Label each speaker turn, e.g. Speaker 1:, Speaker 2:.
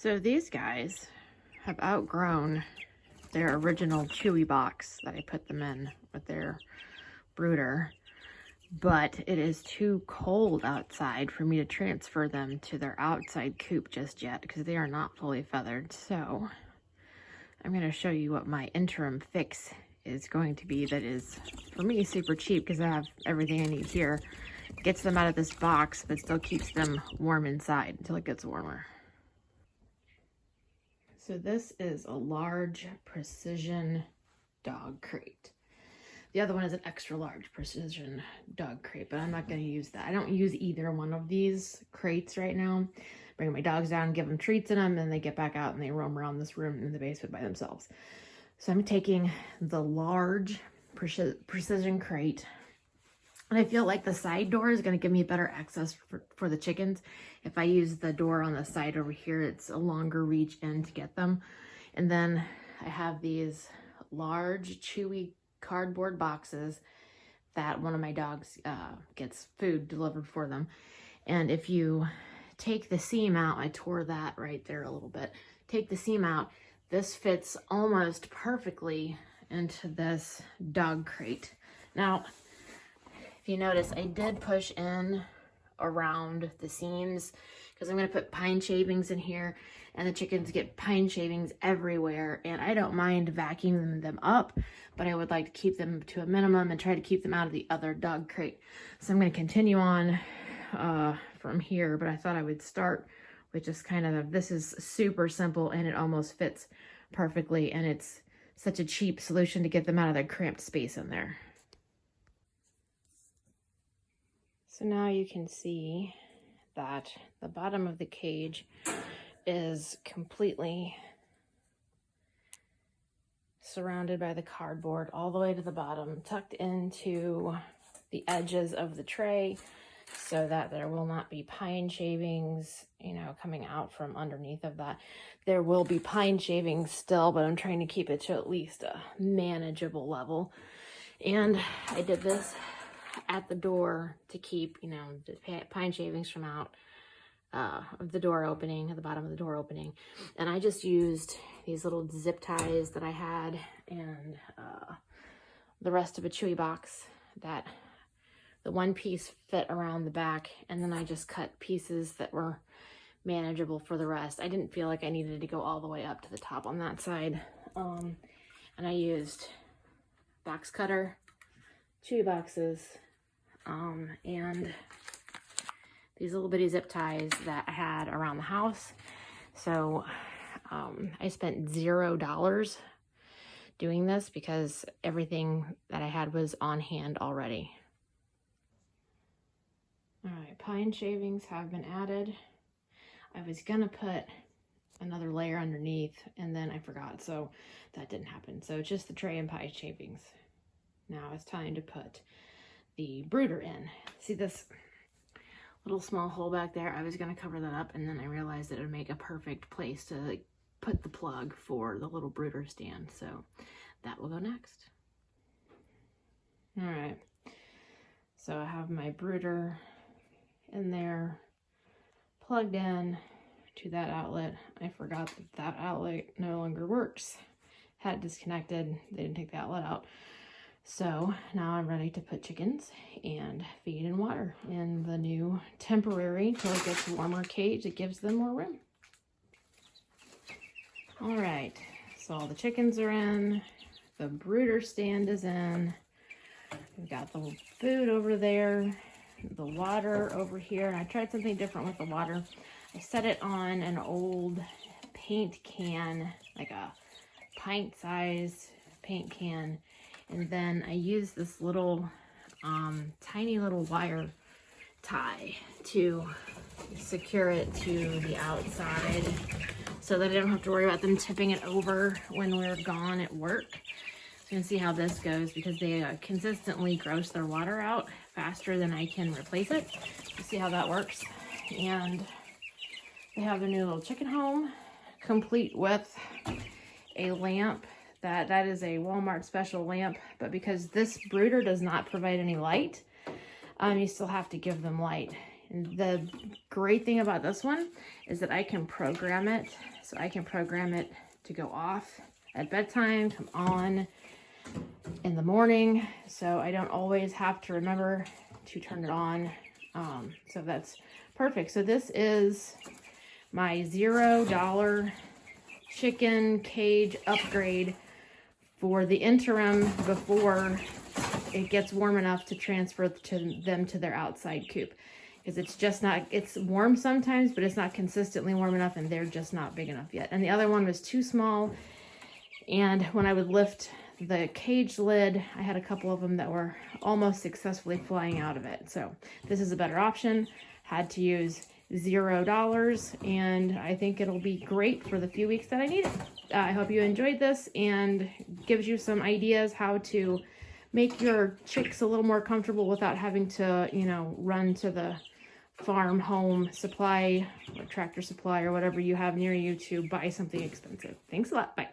Speaker 1: So these guys have outgrown their original Chewy box that I put them in with their brooder, but it is too cold outside for me to transfer them to their outside coop just yet because they are not fully feathered. So I'm going to show you what my interim fix is going to be that is, for me, super cheap because I have everything I need here. Gets them out of this box, but still keeps them warm inside until it gets warmer. So this is a large precision dog crate. The other one is an extra large precision dog crate, but I'm not going to use that. I don't use either one of these crates right now. Bring my dogs down, give them treats in them, and they get back out and they roam around this room in the basement by themselves. So I'm taking the large precision crate, and I feel like the side door is going to give me better access for the chickens. If I use the door on the side over here, it's a longer reach in to get them. And then I have these large Chewy cardboard boxes that one of my dogs gets food delivered for them. And if you take the seam out, I tore that right there a little bit. Take the seam out, this fits almost perfectly into this dog crate. Now, if you notice, I did push in around the seams because I'm going to put pine shavings in here, and the chickens get pine shavings everywhere, and I don't mind vacuuming them up, but I would like to keep them to a minimum and try to keep them out of the other dog crate. So I'm going to continue on from here, but I thought I would start with just kind of, this is super simple and it almost fits perfectly, and it's such a cheap solution to get them out of the cramped space in there. So now you can see that the bottom of the cage is completely surrounded by the cardboard all the way to the bottom, tucked into the edges of the tray so that there will not be pine shavings, you know, coming out from underneath of that. There will be pine shavings still, but I'm trying to keep it to at least a manageable level. And I did this at the door to keep, you know, the pine shavings from out of the door opening, at the bottom of the door opening. And I just used these little zip ties that I had and the rest of a Chewy box that the one piece fit around the back, and then I just cut pieces that were manageable for the rest. I didn't feel like I needed to go all the way up to the top on that side. And I used box cutter, Chewy boxes, and these little bitty zip ties that I had around the house. So I spent $0 doing this because everything that I had was on hand already. All right, pine shavings have been added. I was gonna put another layer underneath and then I forgot, so that didn't happen. So it's just the tray and pine shavings. Now it's time to put the brooder in. See this little small hole back there? I was going to cover that up, and then I realized that it would make a perfect place to like put the plug for the little brooder stand. So that will go next. All right. So I have my brooder in there plugged in to that outlet. I forgot that that outlet no longer works. Had it disconnected. They didn't take the outlet out. So now I'm ready to put chickens and feed and water in the new temporary, till it gets warmer cage that gives them more room. All right, so all the chickens are in, the brooder stand is in, we've got the food over there, the water over here, and I tried something different with the water. I set it on an old paint can, like a pint size paint can. And then I use this little tiny little wire tie to secure it to the outside so that I don't have to worry about them tipping it over when we're gone at work. So you can see how this goes because they consistently gross their water out faster than I can replace it. You see how that works? And they have their new little chicken home, complete with a lamp. That is a Walmart special lamp, but because this brooder does not provide any light, you still have to give them light. And the great thing about this one is that I can program it. So I can program it to go off at bedtime, come on in the morning. So I don't always have to remember to turn it on. So that's perfect. So this is my $0 chicken cage upgrade for the interim before it gets warm enough to transfer them to their outside coop. Because it's just not, it's warm sometimes, but it's not consistently warm enough, and they're just not big enough yet. And the other one was too small, and when I would lift the cage lid, I had a couple of them that were almost successfully flying out of it. So this is a better option. Had to use $0, and I think it'll be great for the few weeks that I need it. I hope you enjoyed this and gives you some ideas how to make your chicks a little more comfortable without having to, you know, run to the farm home supply or Tractor Supply or whatever you have near you to buy something expensive. Thanks a lot. Bye.